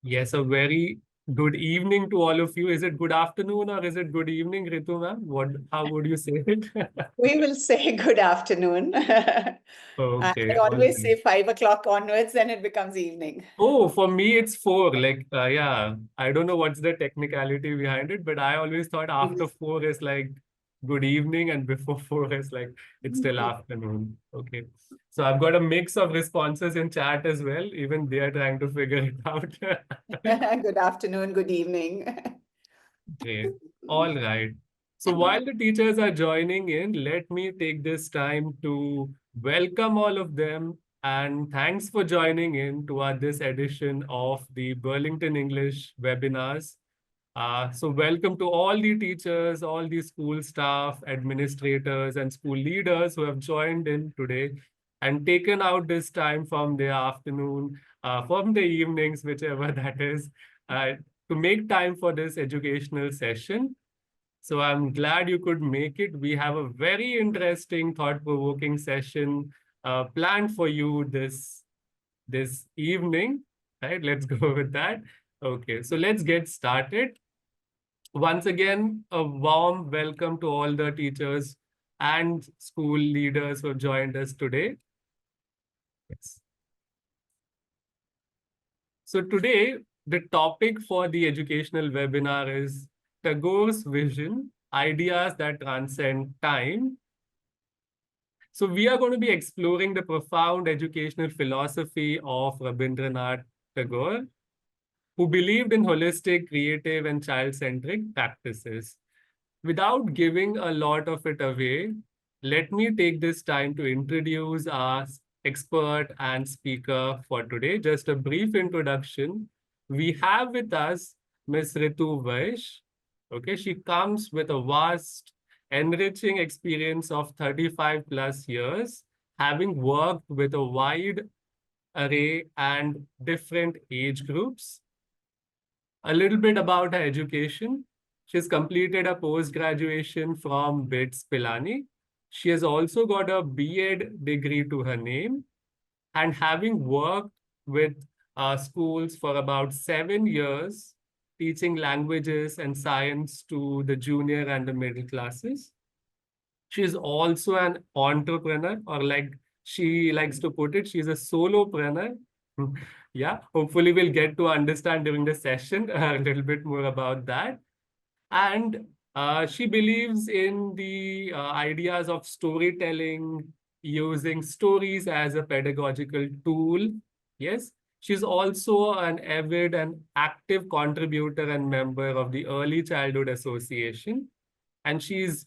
Yes, a very good evening to all of you. Is it good afternoon or is it good evening, Ritu ma'am? How would you say it? We will say good afternoon. I Okay, all always right. say 5 o'clock onwards, then it becomes evening. Oh, for me it's four. Yeah, I don't know what's the technicality behind it, but I always thought after four is like good evening, and before four is like it's still afternoon. Okay. So I've got a mix of responses in chat as well. Even they are trying to figure it out. Good afternoon, good evening. Great. All right. So while the teachers are joining in, let me take this time to welcome all of them and thanks for joining in to our this edition of the Burlington English webinars. So welcome to all the teachers, all the school staff, administrators, and school leaders who have joined in today and taken out this time from their afternoon, from the evenings, whichever that is, uh, to make time for this educational session. So I'm glad you could make it. We have a very interesting, thought-provoking session planned for you this evening. Right? Let's go with that. Okay, so let's get started. Once again, a warm welcome to all the teachers and school leaders who have joined us today. Yes. So today, the topic for the educational webinar is Tagore's vision, ideas that transcend time. So we are going to be exploring the profound educational philosophy of Rabindranath Tagore, who believed in holistic, creative, and child-centric practices. Without giving a lot of it away, let me take this time to introduce our expert and speaker for today. Just a brief introduction. We have with us Ms. Ritu Vaish. Okay, she comes with a vast, enriching experience of 35 plus years, having worked with a wide array and different age groups. A little bit about her education. She's completed a post-graduation from BITS Pilani. She has also got a B.Ed degree to her name. And having worked with schools for about 7 years, teaching languages and science to the junior and the middle classes. She's also an entrepreneur, or like she likes to put it, she's a solopreneur. Yeah, hopefully we'll get to understand during the session a little bit more about that. And she believes in the ideas of storytelling, using stories as a pedagogical tool. Yes, she's also an avid and active contributor and member of the Early Childhood Association. And she's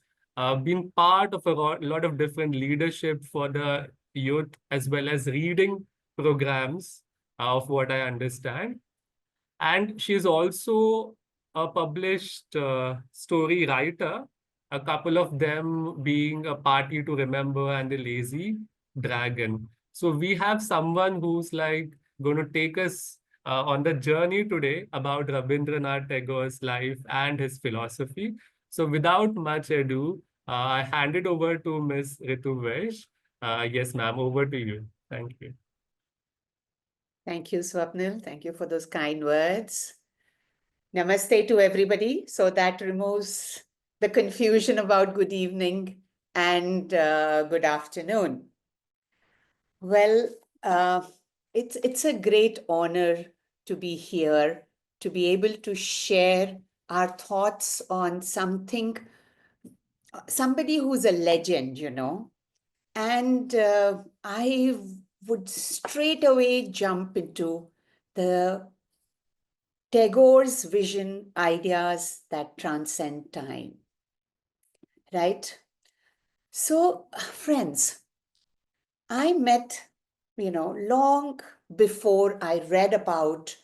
been part of a lot of different leadership for the youth as well as reading programs of what I understand. And she's also a published story writer, a couple of them being A Party to Remember and The Lazy Dragon. So we have someone who's like going to take us on the journey today about Rabindranath Tagore's life and his philosophy. So without much ado, I hand it over to Ms. Ritu Vaish. Yes, ma'am, over to you. Thank you. Thank you, Swapnil. Thank you for those kind words. Namaste to everybody. So that removes the confusion about good evening and good afternoon. Well, it's a great honor to be here, to be able to share our thoughts on somebody who's a legend, And I would straight away jump into the Tagore's vision, ideas that transcend time, right? So, friends, I met, long before I read about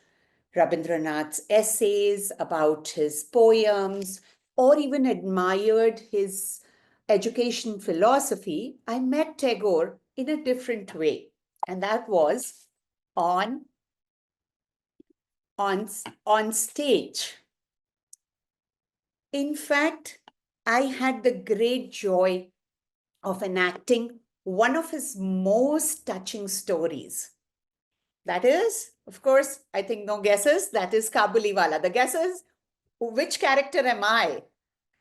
Rabindranath's essays, about his poems, or even admired his education philosophy. I met Tagore in a different way, and that was on stage. In fact, I had the great joy of enacting one of his most touching stories. That is Of course, I think no guesses. That is Kabuliwala. The guesses, which character am I?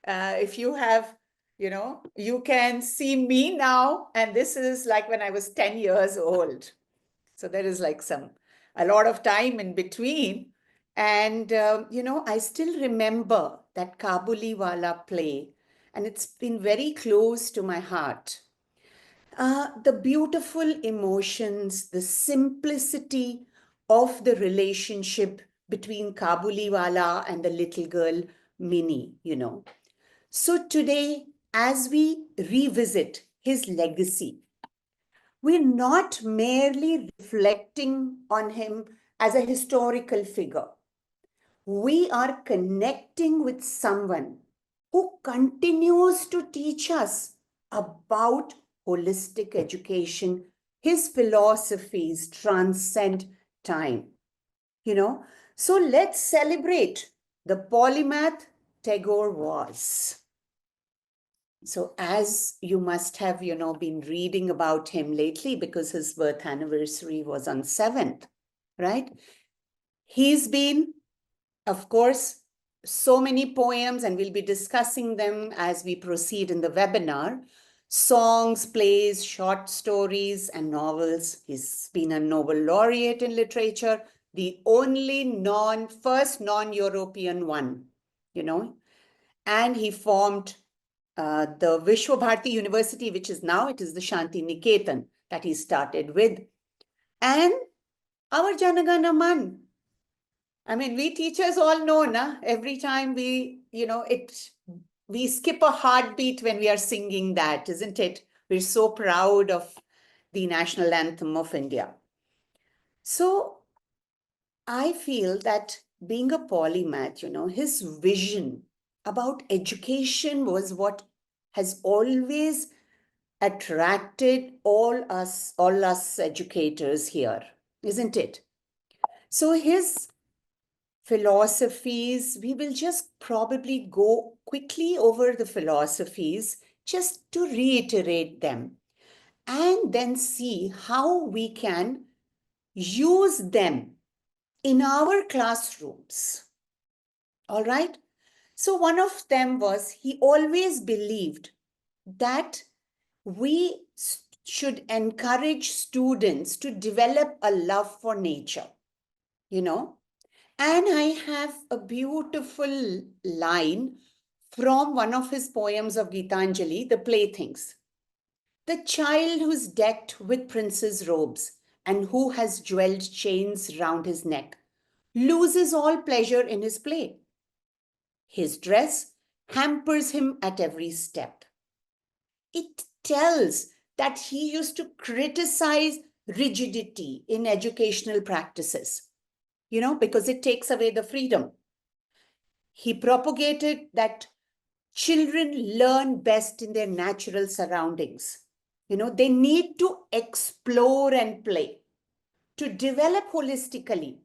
If you have, you can see me now, and this is like when I was 10 years old. So there is like a lot of time in between. And, I still remember that Kabuliwala play, and it's been very close to my heart. The beautiful emotions, the simplicity of the relationship between Kabuliwala and the little girl, Minnie. So today, as we revisit his legacy, we're not merely reflecting on him as a historical figure. We are connecting with someone who continues to teach us about holistic education. His philosophies transcend time. So let's celebrate the polymath Tagore was. So as you must have, been reading about him lately, because his birth anniversary was on 7th, right? He's been, of course, so many poems, and we'll be discussing them as we proceed in the webinar. Songs, plays, short stories, and novels. He's been a Nobel laureate in literature, the only first non-European one, and he formed the Vishwa Bharati University, which is now, it is the Shanti Niketan that he started with. And our Janagana Man. I mean, we teachers all know, every time we skip a heartbeat when we are singing that, isn't it? We're so proud of the national anthem of India. So I feel that being a polymath, his vision about education was what has always attracted all us educators here, isn't it? So his philosophies, we will just probably go quickly over the philosophies just to reiterate them, and then see how we can use them in our classrooms. All right? So one of them was, he always believed that we should encourage students to develop a love for nature, And I have a beautiful line from one of his poems of Gitanjali, The Playthings. The child who's decked with prince's robes and who has jeweled chains round his neck loses all pleasure in his play. His dress hampers him at every step. It tells that he used to criticize rigidity in educational practices, because it takes away the freedom. He propagated that children learn best in their natural surroundings. They need to explore and play. To develop holistically,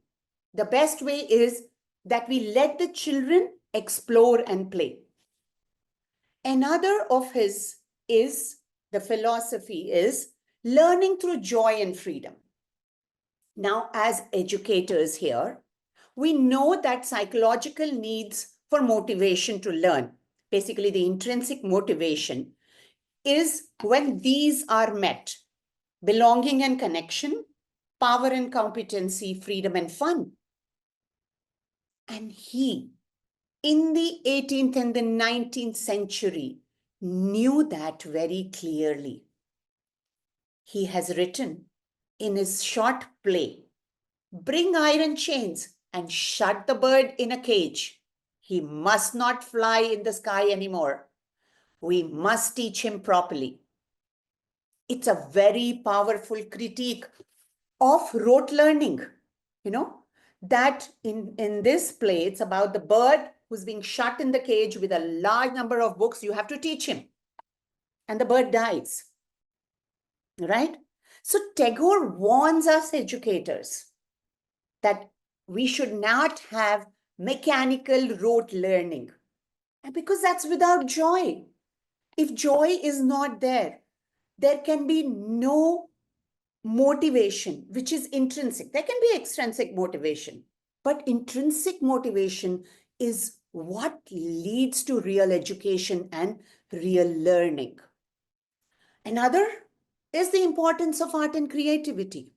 the best way is that we let the children explore and play. Another of his is, the philosophy is learning through joy and freedom. Now, as educators here, we know that psychological needs for motivation to learn, basically the intrinsic motivation, is when these are met: belonging and connection, power and competency, freedom and fun. And he, in the 18th and the 19th century, knew that very clearly. He has written in his short play, Bring iron chains and shut the bird in a cage. He must not fly in the sky anymore. We must teach him properly. It's a very powerful critique of rote learning, that in this play, it's about the bird who's being shut in the cage with a large number of books. You have to teach him, and the bird dies, right? So Tagore warns us educators that we should not have mechanical rote learning, and because that's without joy. If joy is not there, there can be no motivation, which is intrinsic. There can be extrinsic motivation, but intrinsic motivation is what leads to real education and real learning. Another is the importance of art and creativity.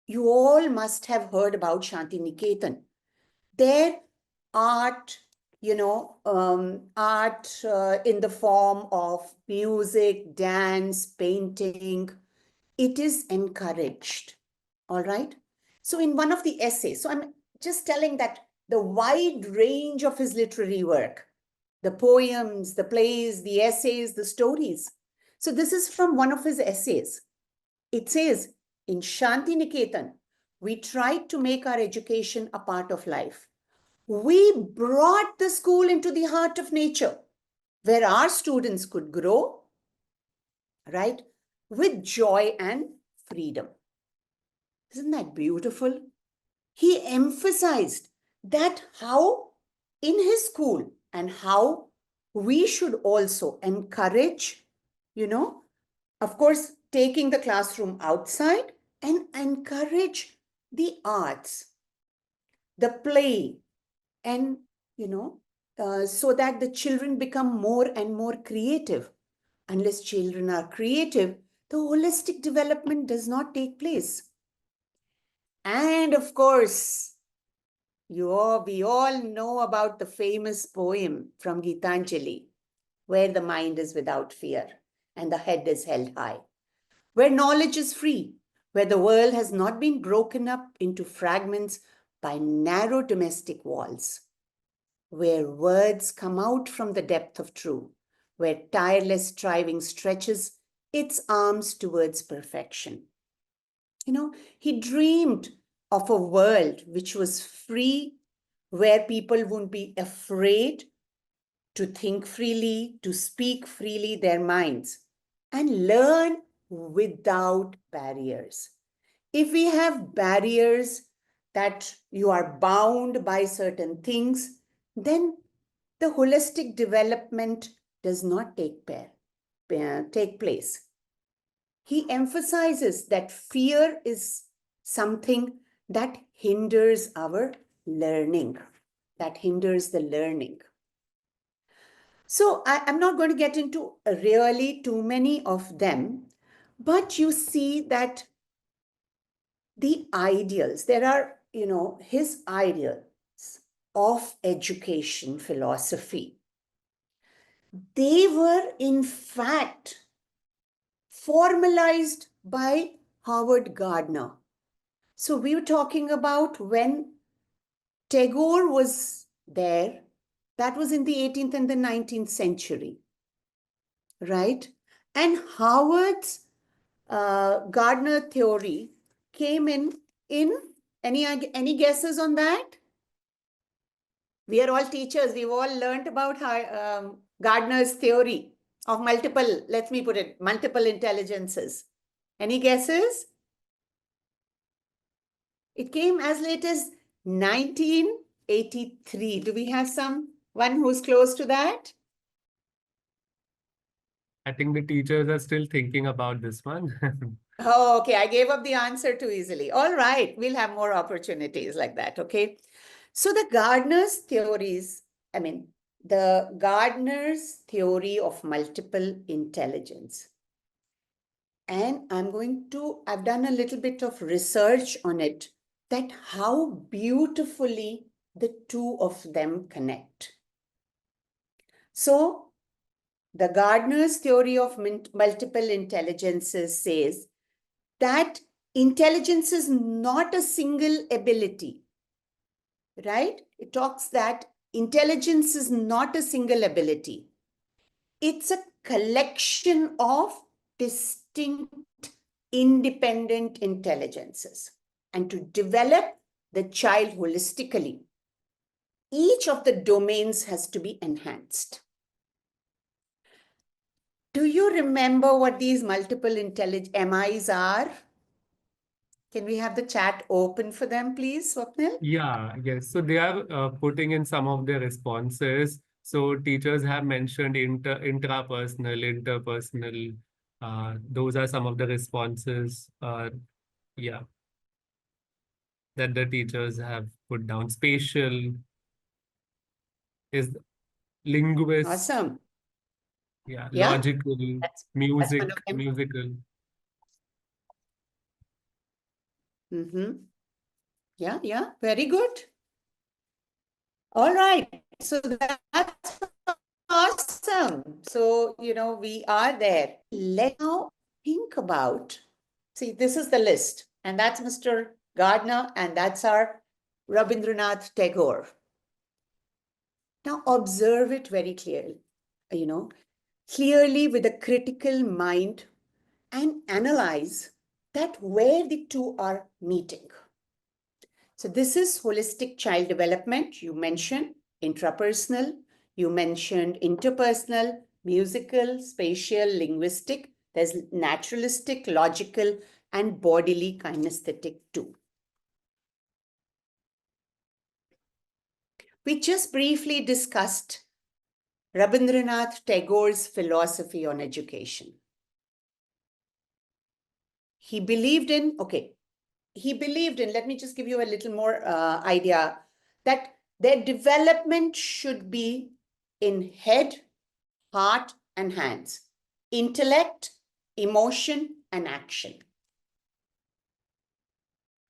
You all must have heard about Shanti Niketan. Their art, art in the form of music, dance, painting, it is encouraged. All right. So in one of the essays, so I'm just telling that the wide range of his literary work, the poems, the plays, the essays, the stories. So this is from one of his essays. It says, in Shanti Niketan, we tried to make our education a part of life. We brought the school into the heart of nature, where our students could grow, right, with joy and freedom. Isn't that beautiful? He emphasized that how in his school and how we should also encourage, of course, taking the classroom outside and encourage the arts, the play, and, so that the children become more and more creative. Unless children are creative, the holistic development does not take place. And of course, we all know about the famous poem from Gitanjali, where the mind is without fear and the head is held high, where knowledge is free, where the world has not been broken up into fragments by narrow domestic walls, where words come out from the depth of truth, where tireless striving stretches its arms towards perfection. He dreamed of a world which was free, where people wouldn't be afraid to think freely, to speak freely their minds, and learn without barriers. If we have barriers that you are bound by certain things, then the holistic development does not take place. He emphasizes that fear is something that hinders our learning, that hinders the learning. So I'm not going to get into really too many of them, but you see that the ideals, there are, his ideals of education philosophy, they were in fact formalized by Howard Gardner. So we were talking about when Tagore was there, that was in the 18th and the 19th century, right? And Howard's Gardner theory came in any guesses on that? We are all teachers. We've all learned about Gardner's theory of multiple intelligences. Any guesses? It came as late as 1983. Do we have someone who's close to that? I think the teachers are still thinking about this one. Oh, okay. I gave up the answer too easily. All right. We'll have more opportunities like that. Okay. So the Gardner's theory of multiple intelligence. And I've done a little bit of research on it, that how beautifully the two of them connect. So the Gardner's theory of multiple intelligences says that intelligence is not a single ability, right? It talks that intelligence is not a single ability. It's a collection of distinct, independent intelligences. And to develop the child holistically, each of the domains has to be enhanced. Do you remember what these multiple MIs are? Can we have the chat open for them, please, Swapnil? Yeah, yes. So they are putting in some of their responses. So teachers have mentioned intrapersonal, interpersonal, Those are some of the responses, yeah, that the teachers have put down. Spatial is linguist, Awesome. yeah, Yeah, logical, that's one of them. musical. Yeah, yeah, very good. All right, so that's awesome. So, we are there. Let's now think about, see, this is the list, and that's Mr. Gardner, and that's our Rabindranath Tagore. Now, observe it very clearly, clearly with a critical mind, and analyze that where the two are meeting. So this is holistic child development. You mentioned intrapersonal, you mentioned interpersonal, musical, spatial, linguistic. There's naturalistic, logical, and bodily kinesthetic too. We just briefly discussed Rabindranath Tagore's philosophy on education. He believed in, let me just give you a little more idea, that their development should be in head, heart, and hands, intellect, emotion, and action.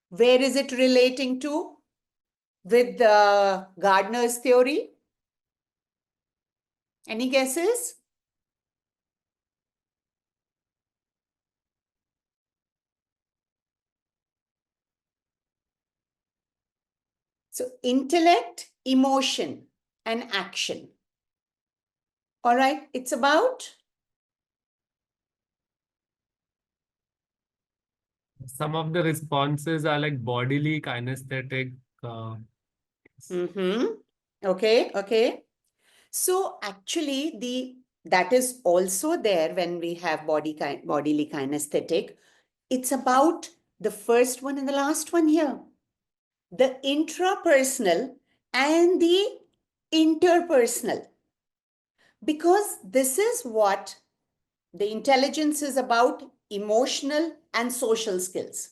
Where is it relating to with Gardner's theory? Any guesses? So intellect, emotion, and action. All right, it's about? Some of the responses are like bodily, kinesthetic. Okay. So actually, that is also there when we have bodily kinesthetic. It's about the first one and the last one here. The intrapersonal and the interpersonal. Because this is what the intelligence is about, emotional and social skills.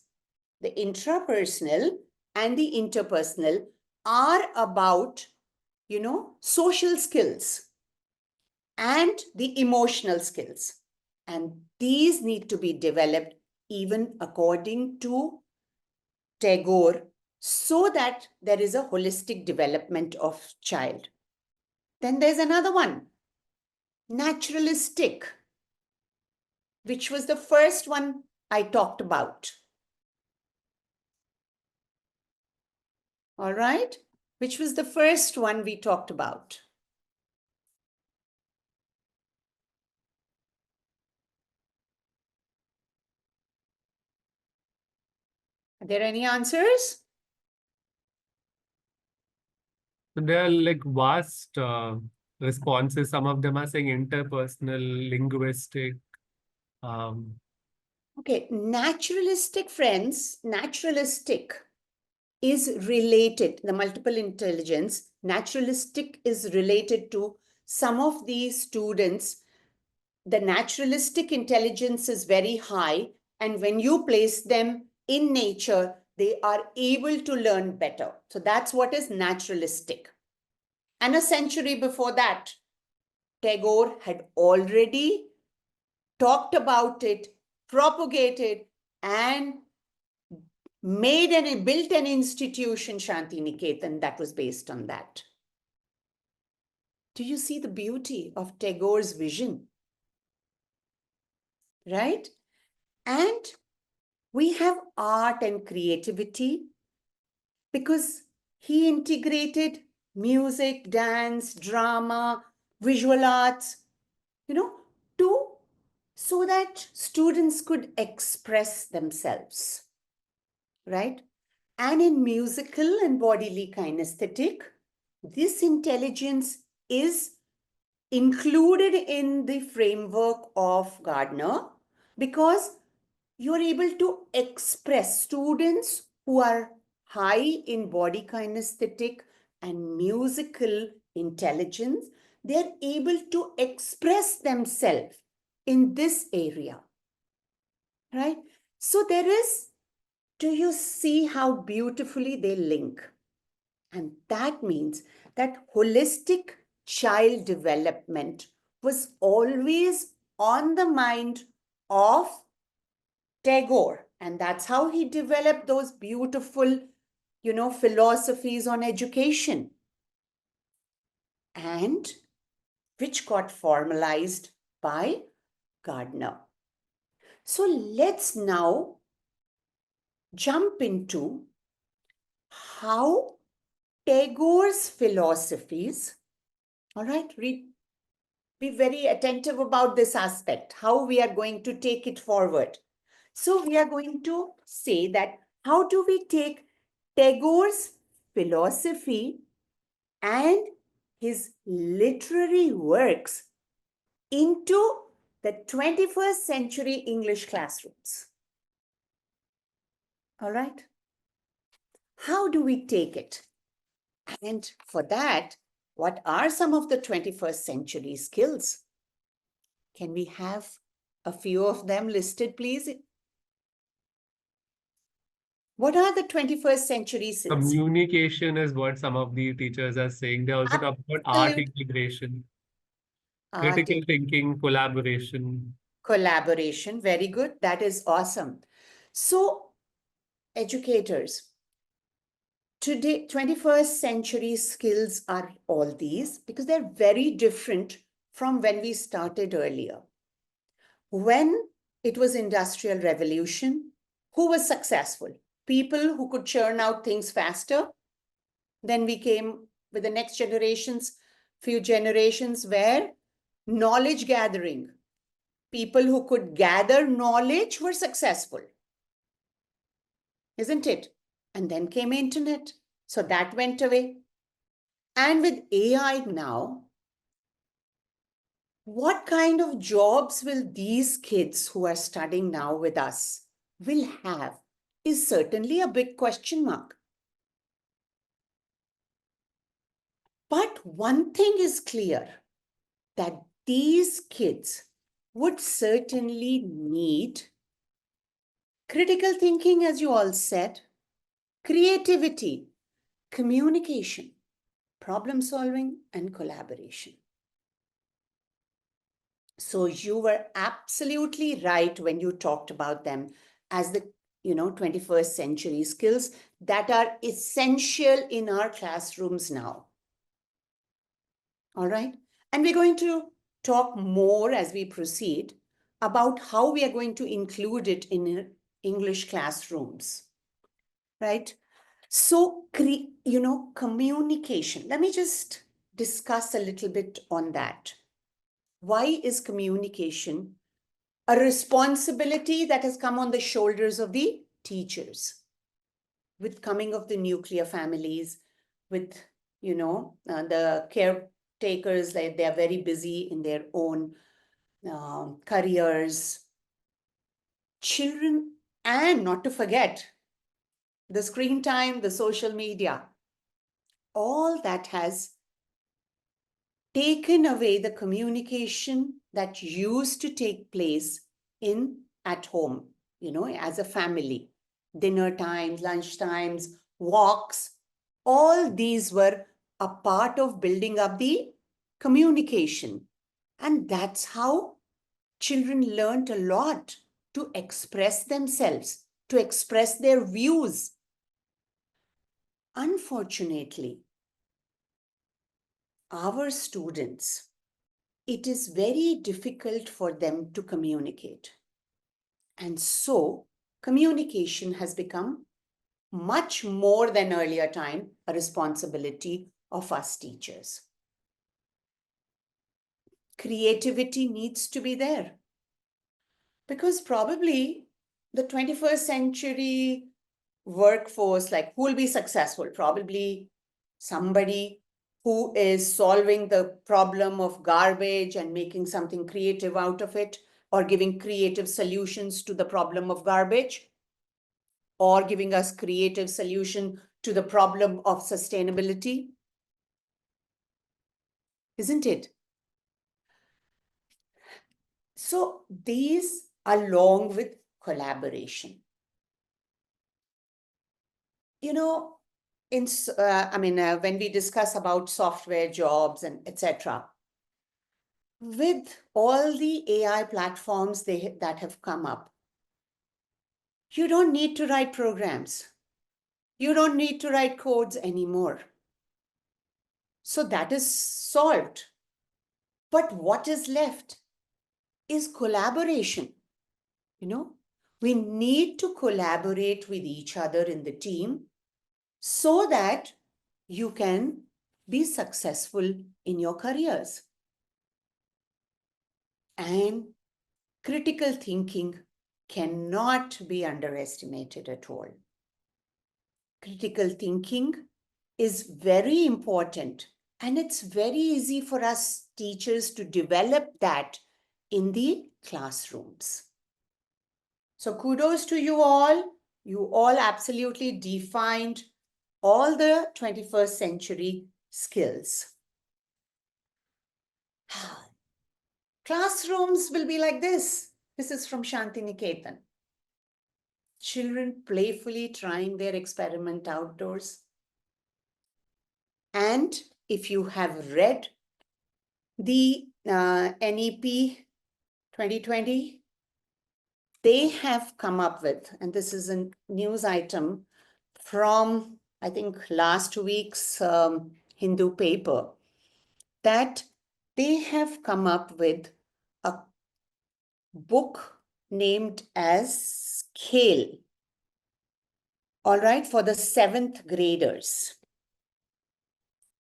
The intrapersonal and the interpersonal are about, social skills and the emotional skills. And these need to be developed even according to Tagore, so that there is a holistic development of child. Then there's another one, naturalistic, which was the first one I talked about. All right, which was the first one we talked about. Are there any answers? So there are like vast responses. Some of them are saying interpersonal, linguistic. Okay, naturalistic, friends, naturalistic is related, the multiple intelligence, naturalistic is related to some of these students. The naturalistic intelligence is very high, and when you place them in nature, they are able to learn better. So that's what is naturalistic. And a century before that, Tagore had already talked about it, propagated, and built an institution, Shanti Niketan, that was based on that. Do you see the beauty of Tagore's vision? Right? And we have art and creativity because he integrated music, dance, drama, visual arts, to so that students could express themselves, right? And in musical and bodily kinesthetic, this intelligence is included in the framework of Gardner because you're able to express students who are high in body kinesthetic and musical intelligence. They're able to express themselves in this area. right? So do you see how beautifully they link? And that means that holistic child development was always on the mind of Tagore. And that's how he developed those beautiful, philosophies on education, and which got formalized by Gardner. So let's now jump into how Tagore's philosophies, all right, be very attentive about this aspect, how we are going to take it forward. So we are going to say that how do we take Tagore's philosophy and his literary works into the 21st century English classrooms? All right. How do we take it? And for that, what are some of the 21st century skills? Can we have a few of them listed, please? What are the 21st century skills? Communication is what some of the teachers are saying. They also talk about art integration, critical thinking, collaboration. Collaboration, very good. That is awesome. So, educators, today, 21st century skills are all these because they're very different from when we started earlier. When it was industrial revolution, who was successful? People who could churn out things faster. Then we came with the next few generations where knowledge gathering, people who could gather knowledge were successful, isn't it? And then came internet. So that went away. And with AI now, what kind of jobs will these kids who are studying now with us will have is certainly a big question mark. But one thing is clear, that these kids would certainly need critical thinking, as you all said, creativity, communication, problem solving, and collaboration. So you were absolutely right when you talked about them as the 21st century skills that are essential in our classrooms now. All right. And we're going to talk more as we proceed about how we are going to include it in English classrooms. Right. So, communication. Let me just discuss a little bit on that. Why is communication a responsibility that has come on the shoulders of the teachers? With coming of the nuclear families, with, the caretakers, they are very busy in their own careers. Children, and not to forget, the screen time, the social media, all that has taken away the communication that used to take place at home, as a family. Dinner times, lunch times, walks, all these were a part of building up the communication. And that's how children learned a lot to express themselves, to express their views. Unfortunately, our students, it is very difficult for them to communicate. And so communication has become much more than earlier time a responsibility of us teachers. Creativity needs to be there because probably the 21st century workforce, like who will be successful? Probably somebody who is solving the problem of garbage and making something creative out of it, or giving creative solutions to the problem of garbage, or giving us creative solution to the problem of sustainability. Isn't it? So these, along with collaboration. You know, when we discuss about software jobs and etc., with all the AI platforms that have come up, you don't need to write programs. You don't need to write codes anymore. So that is solved. But what is left is collaboration. We need to collaborate with each other in the team so that you can be successful in your careers. And critical thinking cannot be underestimated at all. Critical thinking is very important, and it's very easy for us teachers to develop that in the classrooms. So kudos to you all. You all absolutely defined all the 21st century skills. Classrooms will be like this. This is from Shantiniketan. Children playfully trying their experiment outdoors. And if you have read the NEP 2020, they have come up with, and this is a news item from, I think, last week's Hindu paper, that they have come up with a book named as Khel, all right, for the 7th graders,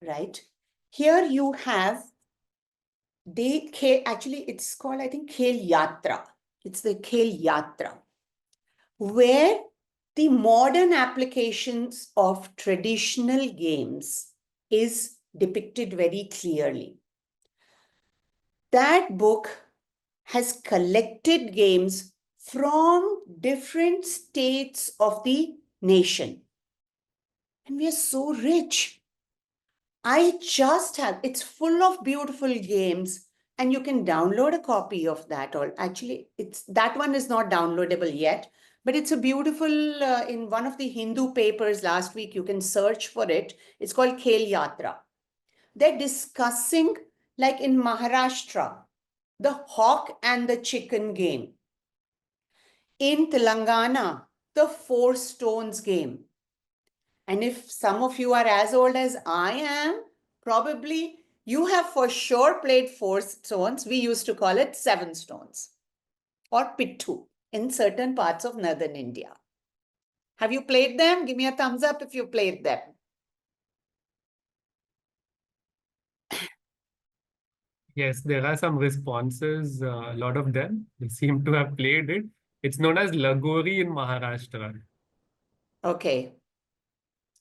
right? Here you have, actually it's called, I think, Khel Yatra. It's the Khel Yatra, where the modern applications of traditional games is depicted very clearly. That book has collected games from different states of the nation. And we are so rich. It's full of beautiful games, and you can download a copy of that. Or actually, that one is not downloadable yet, but it's a beautiful, in one of the Hindu papers last week, you can search for it. It's called Khel Yatra. They're discussing, like in Maharashtra, the hawk and the chicken game. In Telangana, the 4 stones game. And if some of you are as old as I am, probably you have for sure played 4 stones. We used to call it 7 stones or pittu in certain parts of northern India. Have you played them? Give me a thumbs up if you played them. Yes, there are some responses, a lot of them. They seem to have played it. It's known as Lagori in Maharashtra. Okay.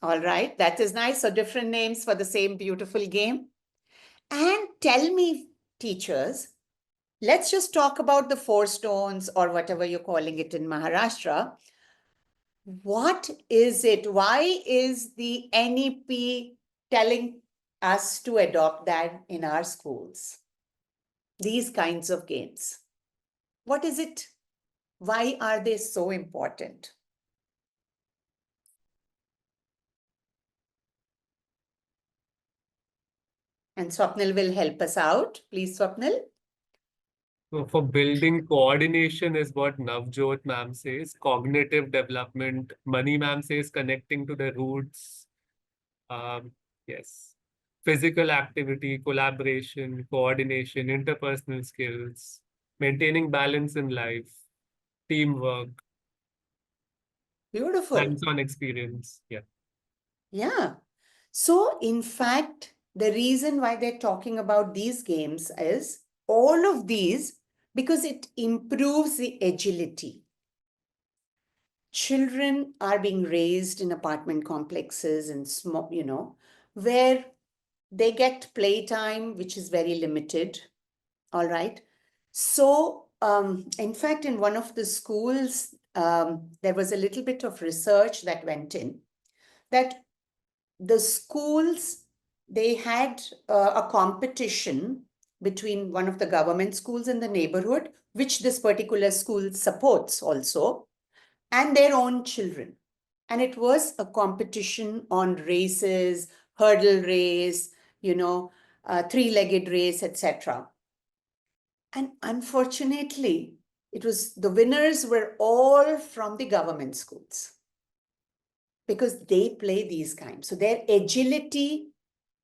All right. That is nice. So different names for the same beautiful game. And tell me, teachers, let's just talk about the 4 stones or whatever you're calling it in Maharashtra. What is it? Why is the NEP telling us to adopt that in our schools? These kinds of games. What is it? Why are they so important? And Swapnil will help us out. Please, Swapnil. So for building coordination is what Navjot ma'am says. Cognitive development. Mani ma'am says connecting to the roots. Yes. Physical activity, collaboration, coordination, interpersonal skills, maintaining balance in life, teamwork, Beautiful. hands-on experience. Yeah. Yeah. So, in fact, the reason why they're talking about these games is all of these because it improves the agility. Children are being raised in apartment complexes and small, where they get playtime, which is very limited. All right. So, in fact, in one of the schools, there was a little bit of research that went in that the schools, they had a competition between one of the government schools in the neighborhood, which this particular school supports also, and their own children. And it was a competition on races, hurdle race, three-legged race, etc. And unfortunately, the winners were all from the government schools because they play these kinds. So their agility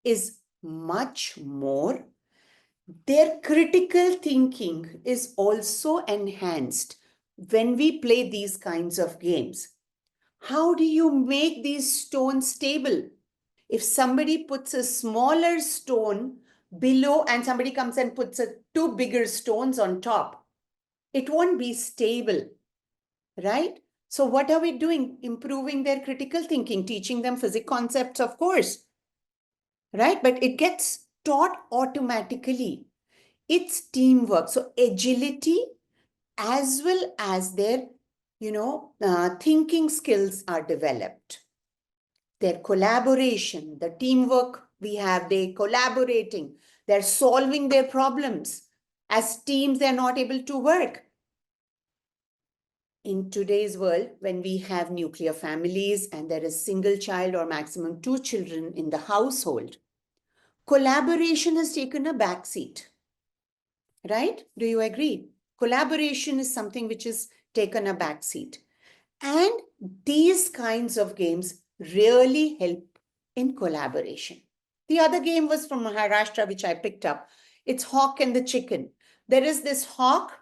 is much more. Their critical thinking is also enhanced when we play these kinds of games. How do you make these stones stable? If somebody puts a smaller stone below and somebody comes and puts two bigger stones on top, it won't be stable, right? So what are we doing? Improving their critical thinking, teaching them physics concepts, of course, right? But it gets taught automatically. It's teamwork. So agility as well as their, thinking skills are developed. Their collaboration, the teamwork we have, they're collaborating, they're solving their problems. As teams, they're not able to work. In today's world, when we have nuclear families and there is single child or maximum 2 children in the household, collaboration has taken a backseat. Right? Do you agree? Collaboration is something which is taken a backseat. And these kinds of games really help in collaboration. The other game was from Maharashtra, which I picked up. It's hawk and the chicken. There is this hawk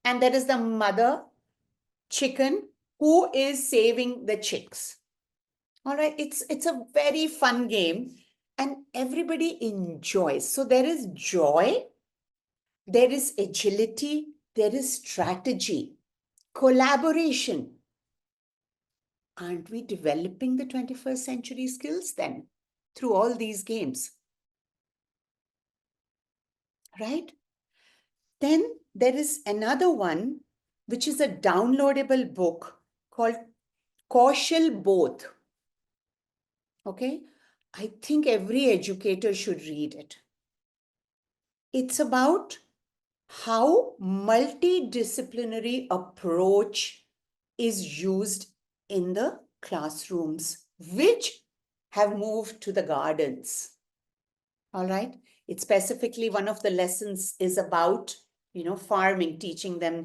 and there is the mother chicken who is saving the chicks. All right, it's a very fun game and everybody enjoys. So there is joy, there is agility, there is strategy, collaboration. Aren't we developing the 21st century skills then through all these games? Right? Then there is another one, which is a downloadable book called Kaushal Both. Okay? I think every educator should read it. It's about how multidisciplinary approach is used in the classrooms, which have moved to the gardens. All right. It's specifically one of the lessons is about, farming, teaching them,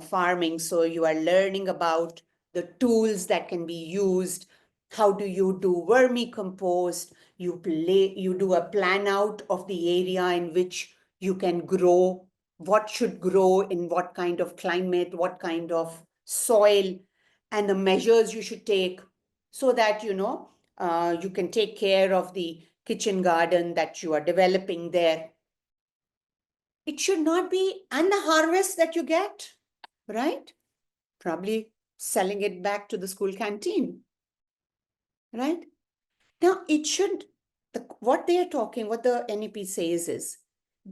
farming. So you are learning about the tools that can be used. How do you do vermicompost? You do a plan out of the area in which you can grow, what should grow in what kind of climate, what kind of soil, and the measures you should take so that, you can take care of the kitchen garden that you are developing there. It should not be, and the harvest that you get, right? Probably selling it back to the school canteen, right? Now, it should, what they are talking, what the NEP says is,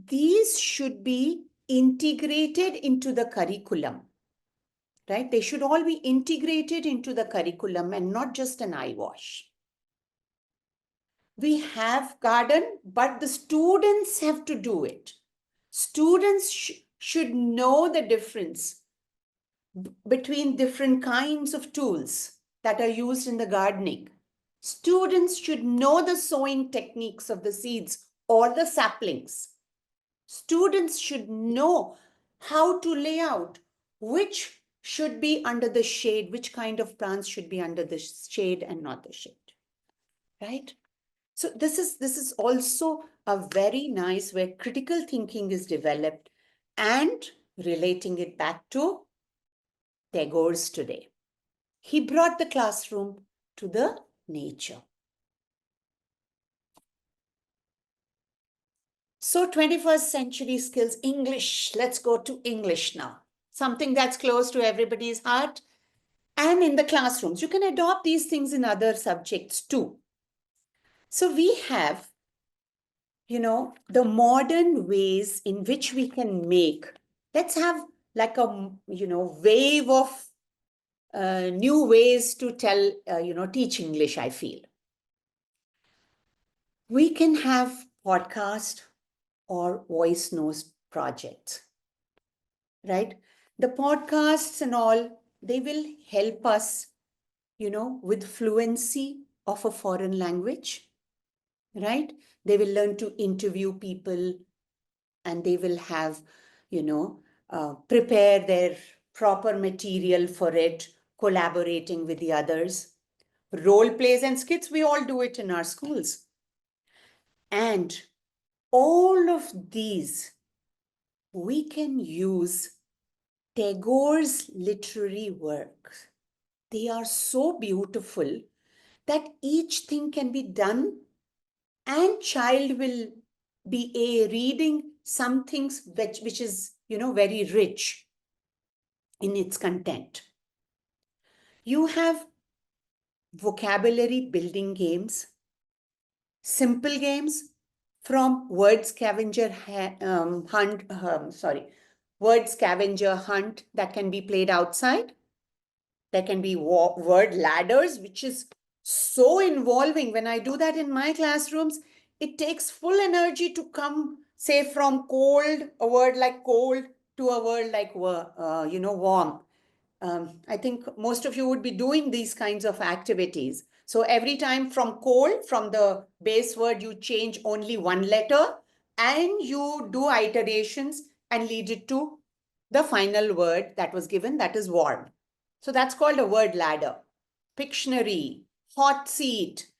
these should be integrated into the curriculum, right? They should all be integrated into the curriculum and not just an eyewash. We have garden, but the students have to do it. Students should know the difference between different kinds of tools that are used in the gardening. Students should know the sowing techniques of the seeds or the saplings. Students should know how to lay out which should be under the shade, which kind of plants should be under the shade and not the shade, right? So this is also a very nice where critical thinking is developed and relating it back to Tagore's today. He brought the classroom to the nature. So 21st century skills, English. Let's go to English now. Something that's close to everybody's heart. And in the classrooms, you can adopt these things in other subjects too. So we have, the modern ways in which we can make, let's have like a, wave of new ways to tell, teach English, I feel. We can have podcast or voice notes projects, right? The podcasts and all, they will help us, with fluency of a foreign language, right? They will learn to interview people, and they will have, prepare their proper material for it, collaborating with the others. Role plays and skits, we all do it in our schools. And all of these, we can use Tagore's literary works. They are so beautiful that each thing can be done, and child will be reading some things which is, very rich in its content. You have vocabulary building games, simple games from word scavenger word scavenger hunt that can be played outside. There can be word ladders, which is so involving. When I do that in my classrooms, it takes full energy to come, say, from cold, a word like cold, to a word like, warm. I think most of you would be doing these kinds of activities. So every time from cold, from the base word, you change only one letter and you do iterations and lead it to the final word that was given, that is warm. So that's called a word ladder. Pictionary, hot seat,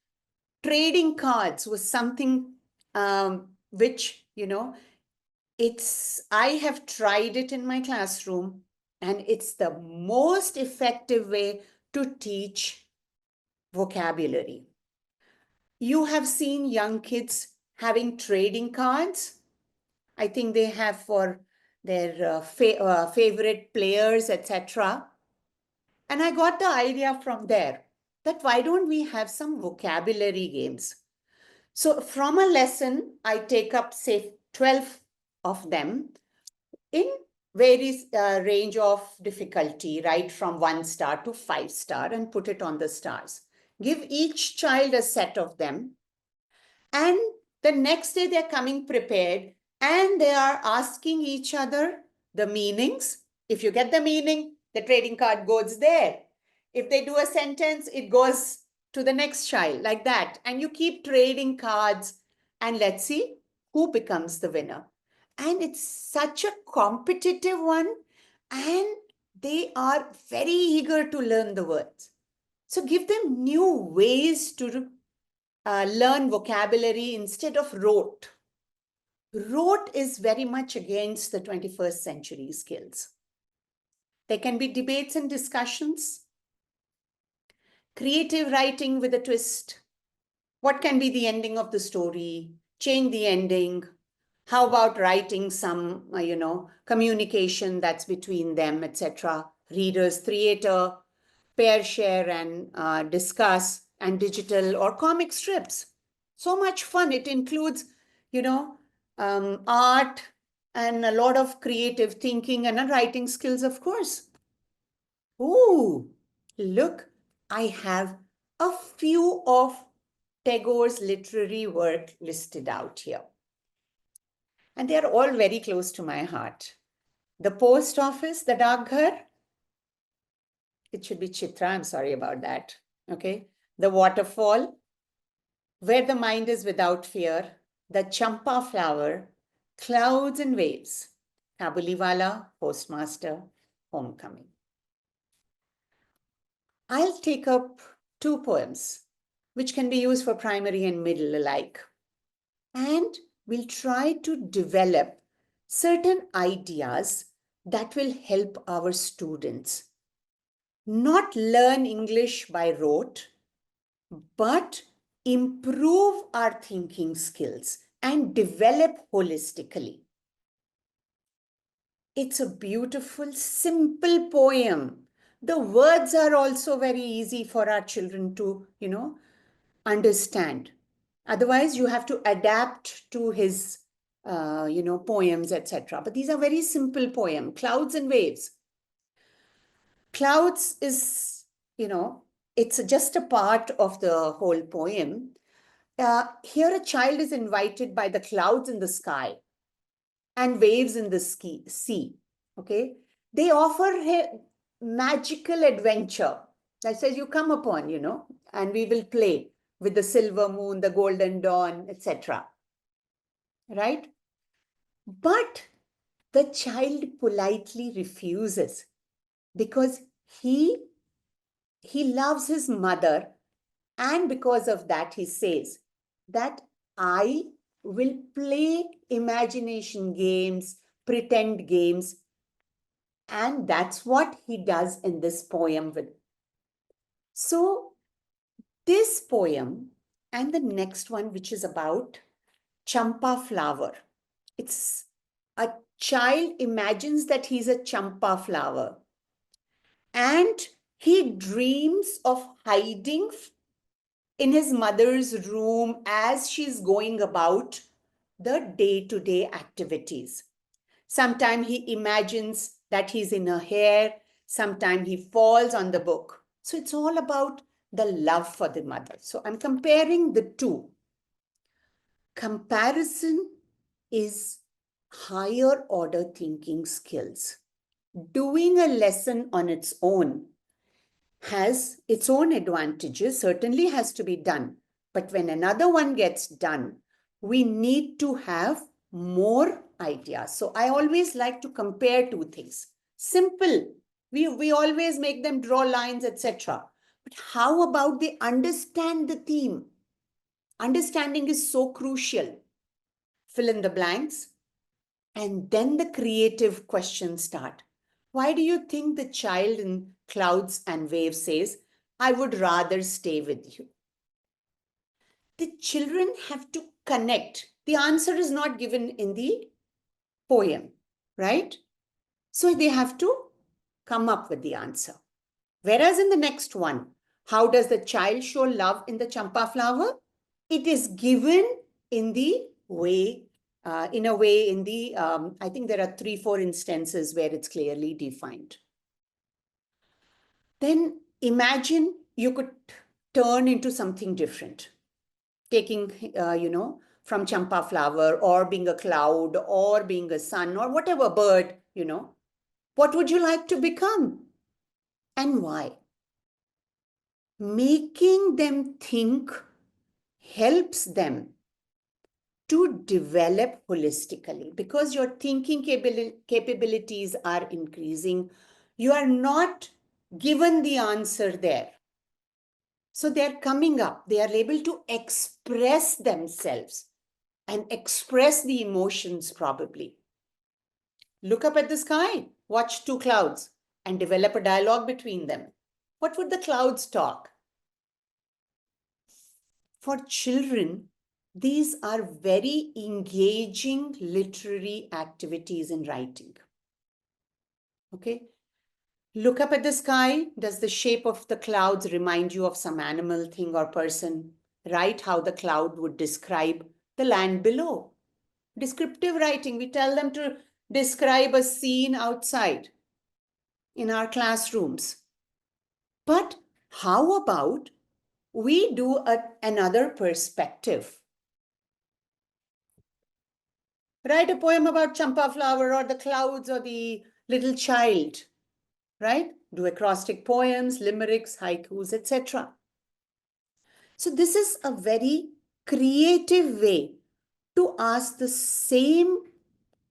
trading cards was something which, I have tried it in my classroom, and it's the most effective way to teach vocabulary. You have seen young kids having trading cards. I think they have for their favorite players, etc. And I got the idea from there that why don't we have some vocabulary games? So from a lesson, I take up, say, 12 of them in varies range of difficulty, right from 1 star to 5 star, and put it on the stars. Give each child a set of them, and the next day they're coming prepared, and they are asking each other the meanings. If you get the meaning, the trading card goes there. If they do a sentence, it goes to the next child, like that. And you keep trading cards, and let's see who becomes the winner. And it's such a competitive one, and they are very eager to learn the words. So give them new ways to learn vocabulary instead of rote. Rote is very much against the 21st century skills. There can be debates and discussions, creative writing with a twist. What can be the ending of the story? Change the ending. How about writing some, communication that's between them, etc. Readers, theater, pair share and discuss, and digital or comic strips. So much fun. It includes, art and a lot of creative thinking and writing skills, of course. Ooh, look, I have a few of Tagore's literary work listed out here. And they are all very close to my heart. The post office, the Dagghar, it should be Chitra, I'm sorry about that. Okay. The waterfall, where the mind is without fear, the champa flower, clouds and waves, Kabuliwala, postmaster, homecoming. I'll take up 2 poems, which can be used for primary and middle alike. And we'll try to develop certain ideas that will help our students not learn English by rote, but improve our thinking skills and develop holistically. It's a beautiful, simple poem. The words are also very easy for our children to, understand. Otherwise, you have to adapt to his, poems, etc. But these are very simple poems, Clouds and Waves. Clouds is, it's just a part of the whole poem. Here a child is invited by the clouds in the sky and waves in the sea. Okay, they offer magical adventure that says you come upon, and we will play with the silver moon, the golden dawn, etc. Right? But the child politely refuses because he loves his mother, and because of that he says that I will play imagination games, pretend games, and that's what he does in this poem. So this poem and the next one, which is about champa flower, it's a child imagines that he's a champa flower and he dreams of hiding in his mother's room as she's going about the day-to-day activities. Sometimes he imagines that he's in her hair, sometimes he falls on the book. So it's all about the love for the mother. So I'm comparing the two. Comparison is higher order thinking skills. Doing a lesson on its own has its own advantages, certainly has to be done. But when another one gets done, we need to have more ideas. So I always like to compare two things. Simple. We always make them draw lines, etc. But how about they understand the theme? Understanding is so crucial. Fill in the blanks. And then the creative questions start. Why do you think the child in clouds and waves says, I would rather stay with you? The children have to connect. The answer is not given in the poem, right? So they have to come up with the answer. Whereas in the next one, how does the child show love in the champa flower? It is given in the way, I think there are 3-4 instances where it's clearly defined. Then imagine you could turn into something different, taking, from champa flower or being a cloud or being a sun or whatever bird, what would you like to become and why? Making them think helps them to develop holistically because your thinking capabilities are increasing. You are not given the answer there. So they're coming up, they are able to express themselves and express the emotions probably. Look up at the sky, watch two clouds and develop a dialogue between them. What would the clouds talk? For children, these are very engaging literary activities in writing. Okay. Look up at the sky. Does the shape of the clouds remind you of some animal, thing, or person? Write how the cloud would describe the land below. Descriptive writing. We tell them to describe a scene outside in our classrooms. But how about we do another perspective? Write a poem about champa flower or the clouds or the little child, right? Do acrostic poems, limericks, haikus, etc. So this is a very creative way to ask the same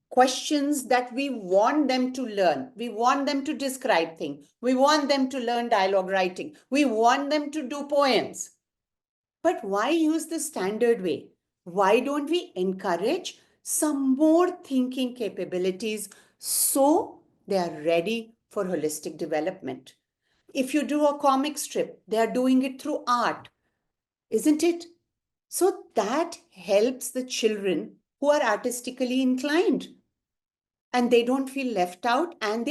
questions that we want them to learn. We want them to describe things. We want them to learn dialogue writing. We want them to do poems. But why use the standard way? Why don't we encourage some more thinking capabilities so they are ready for holistic development? If you do a comic strip, they are doing it through art, isn't it? So that helps the children who are artistically inclined and they don't feel left out, and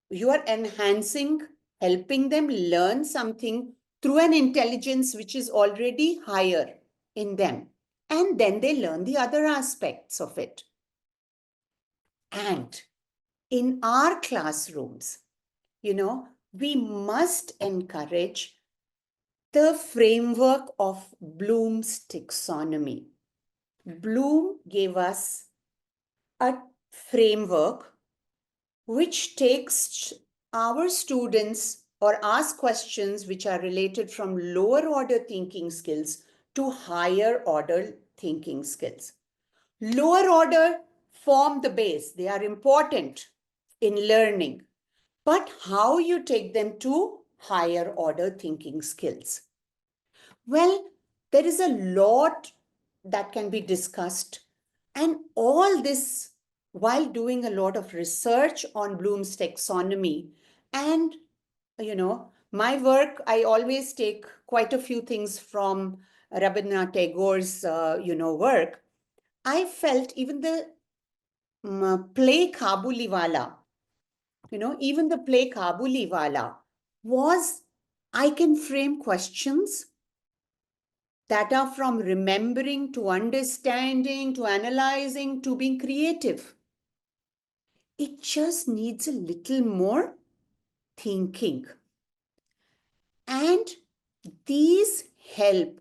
you are enhancing, helping them learn something through an intelligence which is already higher in them. And then they learn the other aspects of it. And in our classrooms, we must encourage the framework of Bloom's taxonomy. Bloom gave us a framework which takes our students or ask questions which are related from lower order thinking skills to higher order thinking skills. Lower order form the base. They are important in learning, but how you take them to higher order thinking skills? Well, there is a lot that can be discussed, and all this while doing a lot of research on Bloom's taxonomy. And, my work, I always take quite a few things from Rabindranath Tagore's, work. I felt even the play Kabuliwala, even the play Kabuliwala was, I can frame questions that are from remembering to understanding to analyzing to being creative. It just needs a little more thinking. And these help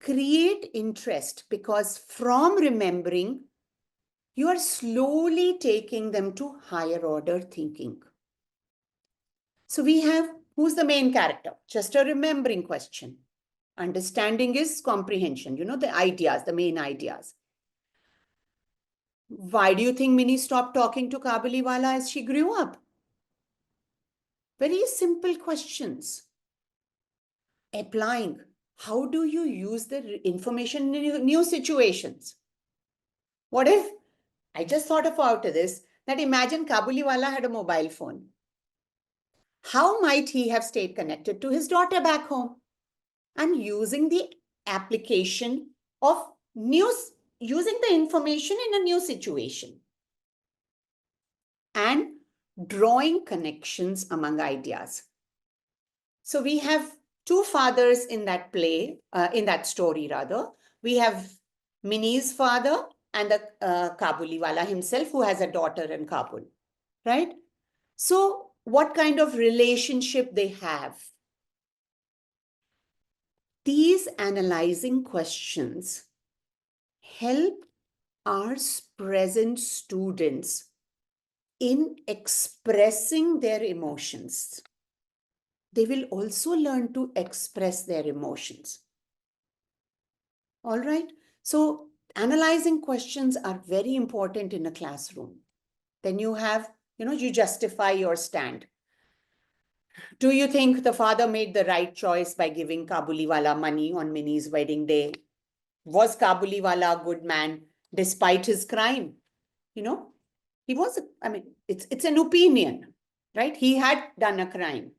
create interest because from remembering, you are slowly taking them to higher order thinking. So we have, who's the main character? Just a remembering question. Understanding is comprehension, the ideas, the main ideas. Why do you think Minnie stopped talking to Kabuliwala as she grew up? Very simple questions. Applying. How do you use the information in new situations? What if, I just thought about this, that imagine Kabuliwala had a mobile phone. How might he have stayed connected to his daughter back home? And using the application of news, using the information in a new situation. And drawing connections among ideas. So we have two fathers in that play, in that story rather. We have Minnie's father and the Kabuliwala himself, who has a daughter in Kabul, right? So what kind of relationship they have? These analyzing questions help our present students in expressing their emotions. They will also learn to express their emotions. All right. So analyzing questions are very important in a classroom. Then you have, you justify your stand. Do you think the father made the right choice by giving Kabuliwala money on Minnie's wedding day? Was Kabuliwala a good man despite his crime? He was, it's an opinion, right? He had done a crime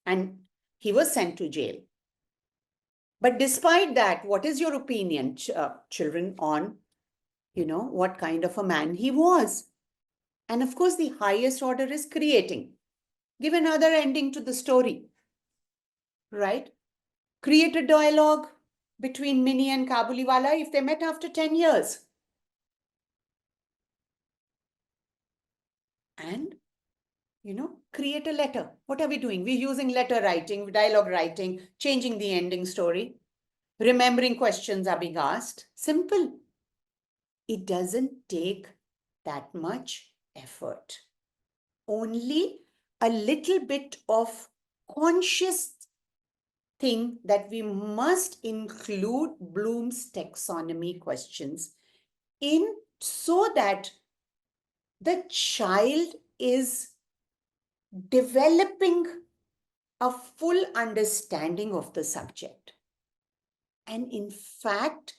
and he was sent to jail. But despite that, what is your opinion, children, on, what kind of a man he was? And of course, the highest order is creating. Give another ending to the story, right? Create a dialogue between Minnie and Kabuliwala if they met after 10 years. And, create a letter. What are we doing? We're using letter writing, dialogue writing, changing the ending story. Remembering questions are being asked. Simple. It doesn't take that much effort. Only a little bit of conscious thing that we must include Bloom's taxonomy questions in so that the child is developing a full understanding of the subject. And in fact,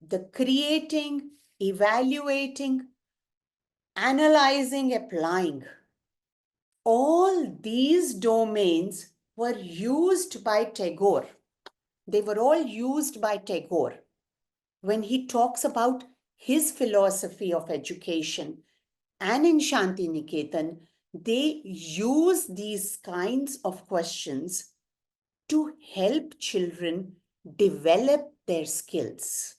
the creating, evaluating, analyzing, applying, all these domains were used by Tagore. They were all used by Tagore when he talks about his philosophy of education. And in Shanti Niketan, they use these kinds of questions to help children develop their skills,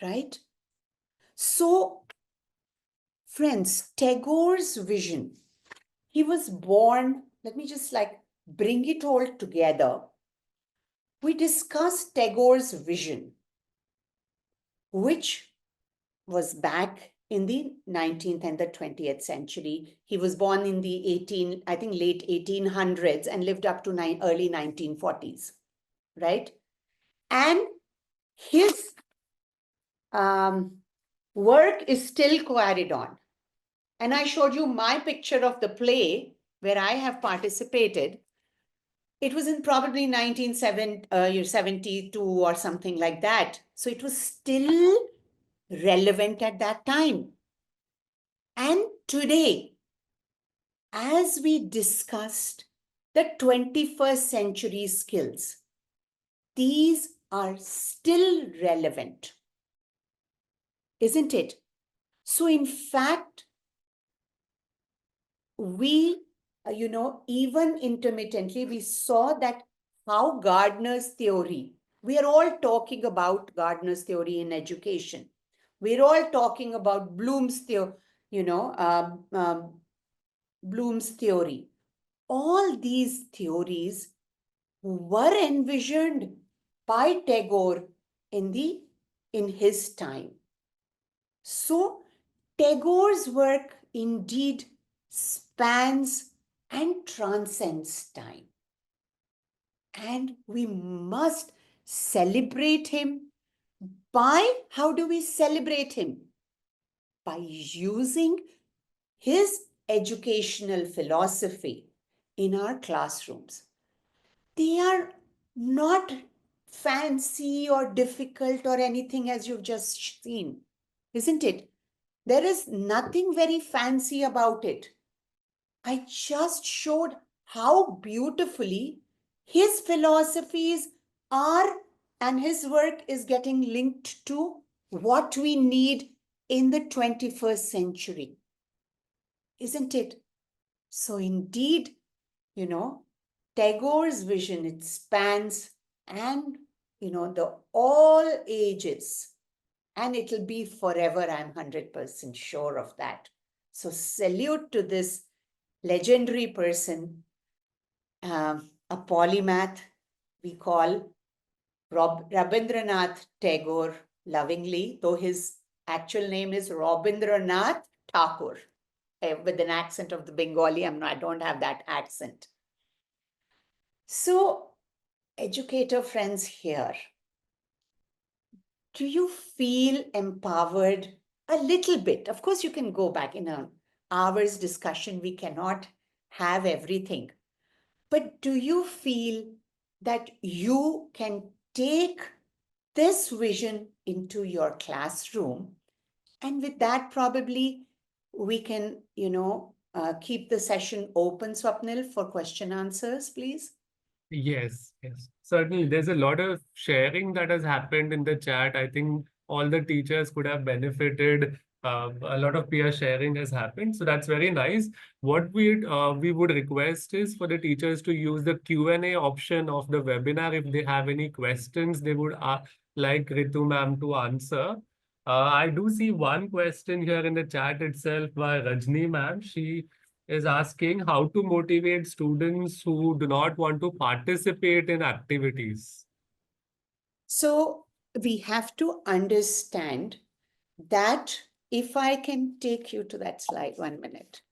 right? So, friends, Tagore's vision, he was born, let me just bring it all together. We discussed Tagore's vision, which was back in the 19th and the 20th century. He was born in the late 1800s and lived up to early 1940s, right? And his work is still carried on. And I showed you my picture of the play where I have participated. It was in probably 1972 or something like that. So it was still relevant at that time. And today, as we discussed the 21st century skills, these are still relevant, isn't it? So in fact, we, even intermittently, we saw that how Gardner's theory, we are all talking about Gardner's theory in education. We're all talking about Bloom's theory, Bloom's theory. All these theories were envisioned by Tagore in his time. So Tagore's work indeed spans and transcends time. And we must celebrate him by, how do we celebrate him? By using his educational philosophy in our classrooms. They are not fancy or difficult or anything as you've just seen, isn't it? There is nothing very fancy about it. I just showed how beautifully his philosophies are and his work is getting linked to what we need in the 21st century, isn't it? So indeed, Tagore's vision, it spans and, the all ages, and it'll be forever. I'm 100% sure of that. So salute to this legendary person, a polymath we call Rabindranath Tagore lovingly, though his actual name is Rabindranath Tagore. With an accent of the Bengali, I don't have that accent. So, educator friends here, do you feel empowered a little bit? Of course, you can go back in an hour's discussion. We cannot have everything. But do you feel that you can take this vision into your classroom? And with that, probably we can, keep the session open, Swapnil, for question answers, please. Yes, yes. Certainly, there's a lot of sharing that has happened in the chat. I think all the teachers could have benefited. A lot of peer sharing has happened, so that's very nice. What we would request is for the teachers to use the Q&A option of the webinar. If they have any questions, they would like Ritu ma'am to answer. I do see one question here in the chat itself by Rajni ma'am. She is asking how to motivate students who do not want to participate in activities. So we have to understand that, if I can take you to that slide 1 minute.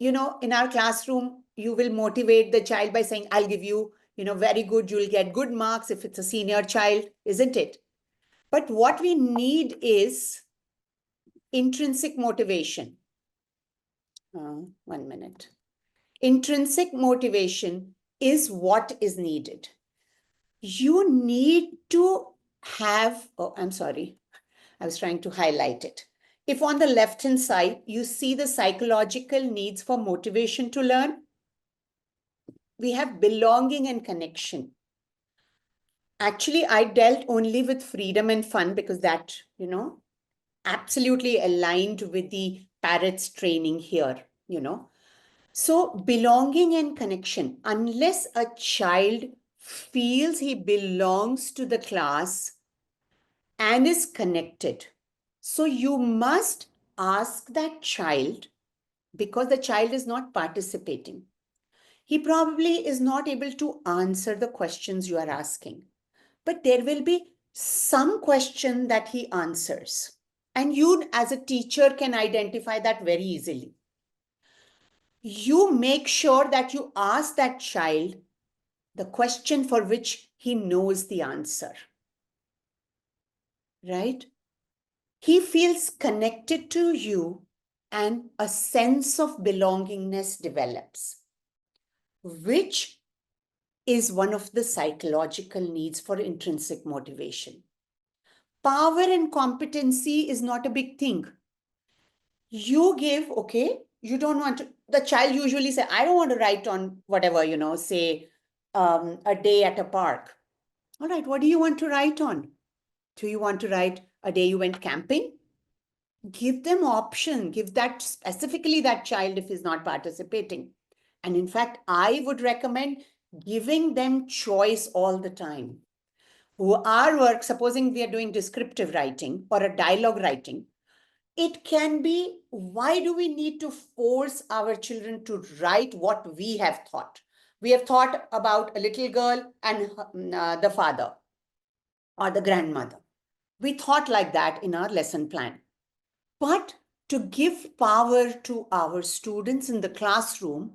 In our classroom, you will motivate the child by saying, I'll give you, very good, you'll get good marks if it's a senior child, isn't it? But what we need is intrinsic motivation. 1 minute. Intrinsic motivation is what is needed. You need to have, I'm sorry, I was trying to highlight it. If on the left-hand side, you see the psychological needs for motivation to learn, we have belonging and connection. Actually, I dealt only with freedom and fun because that, absolutely aligned with the parrots training here, So belonging and connection, unless a child feels he belongs to the class and is connected. So you must ask that child, because the child is not participating. He probably is not able to answer the questions you are asking. But there will be some question that he answers. And you as a teacher can identify that very easily. You make sure that you ask that child the question for which he knows the answer. Right? He feels connected to you and a sense of belongingness develops, which is one of the psychological needs for intrinsic motivation. Power and competency is not a big thing. You give, okay, you don't want to, the child usually say, I don't want to write on whatever, say a day at a park. All right, what do you want to write on? Do you want to write a day you went camping? Give them option, give that specifically that child if he's not participating. And in fact, I would recommend giving them choice all the time. Our work, supposing we are doing descriptive writing or a dialogue writing, it can be, why do we need to force our children to write what we have thought? We have thought about a little girl and the father or the grandmother. We thought like that in our lesson plan. But to give power to our students in the classroom,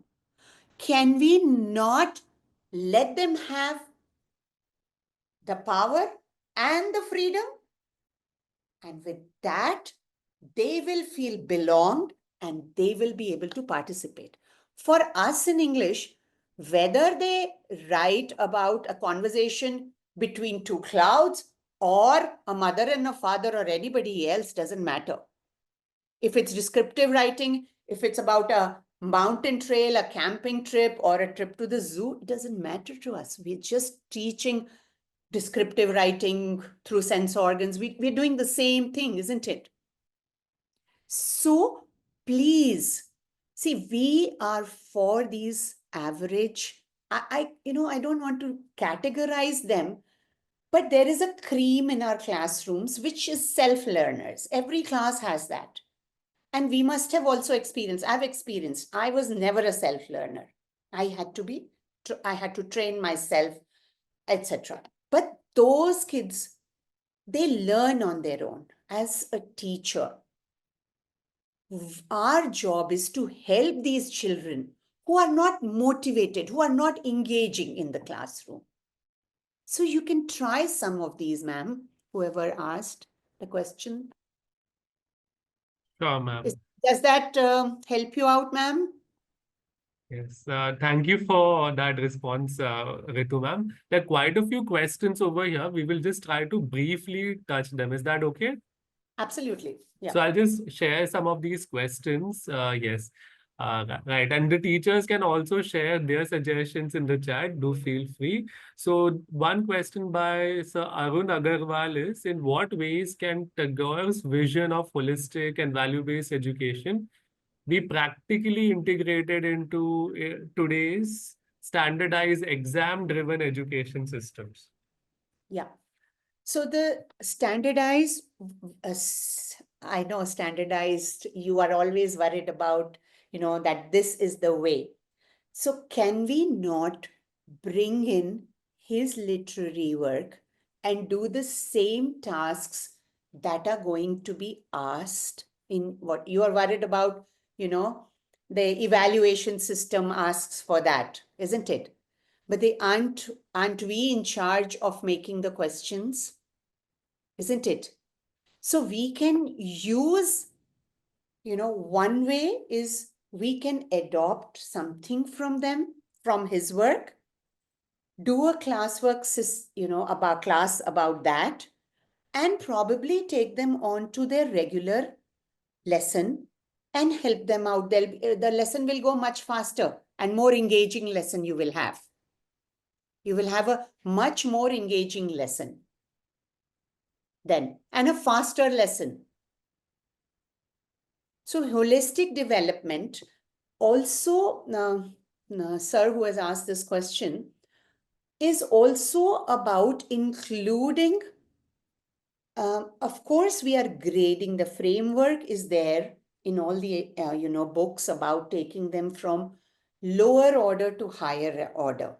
can we not let them have the power and the freedom? And with that, they will feel belonged and they will be able to participate. For us in English, whether they write about a conversation between two clouds or a mother and a father or anybody else, doesn't matter. If it's descriptive writing, if it's about a mountain trail, a camping trip, or a trip to the zoo, it doesn't matter to us. We're just teaching descriptive writing through sense organs. We're doing the same thing, isn't it? So please, see, we are for these average, I don't want to categorize them, but there is a cream in our classrooms, which is self-learners. Every class has that. And we must have also experienced, I was never a self-learner. I had to train myself, etc. But those kids, they learn on their own. As a teacher, our job is to help these children who are not motivated, who are not engaging in the classroom. So you can try some of these, ma'am, whoever asked the question. Sure, ma'am. Does that help you out, ma'am? Yes, thank you for that response, Ritu ma'am. There are quite a few questions over here. We will just try to briefly touch them. Is that okay? Absolutely. Yeah. So I'll just share some of these questions. Yes. Right. And the teachers can also share their suggestions in the chat. Do feel free. So one question by Sir Arun Agarwal is, in what ways can Tagore's vision of holistic and value-based education be practically integrated into today's standardized exam-driven education systems? Yeah. So the standardized, I know standardized, you are always worried about, that this is the way. So can we not bring in his literary work and do the same tasks that are going to be asked in what you are worried about, the evaluation system asks for that, isn't it? But aren't we in charge of making the questions? Isn't it? So we can use, one way is we can adopt something from them, from his work, do a classwork, about class about that, and probably take them on to their regular lesson and help them out. The lesson will go much faster and more engaging lesson you will have. You will have a much more engaging lesson then and a faster lesson. So holistic development also, sir who has asked this question, is also about including, of course, we are grading. The framework is there in all the, books about taking them from lower order to higher order.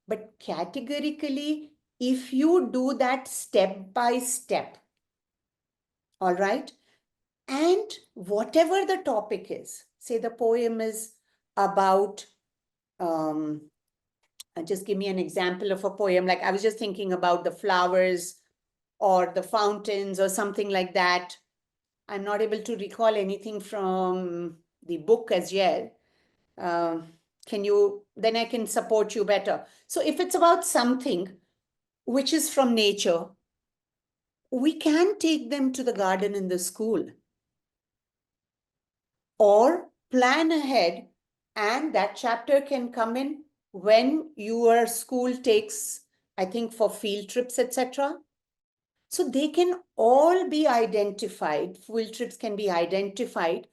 But categorically, if you do that step by step, all right, and whatever the topic is, say the poem is about, just give me an example of a poem. Like I was just thinking about the flowers or the fountains or something like that. I'm not able to recall anything from the book as yet. Can you, then I can support you better. So if it's about something which is from nature, we can take them to the garden in the school or plan ahead, and that chapter can come in when your school takes, I think, for field trips, etc. So they can all be identified, field trips can be identified,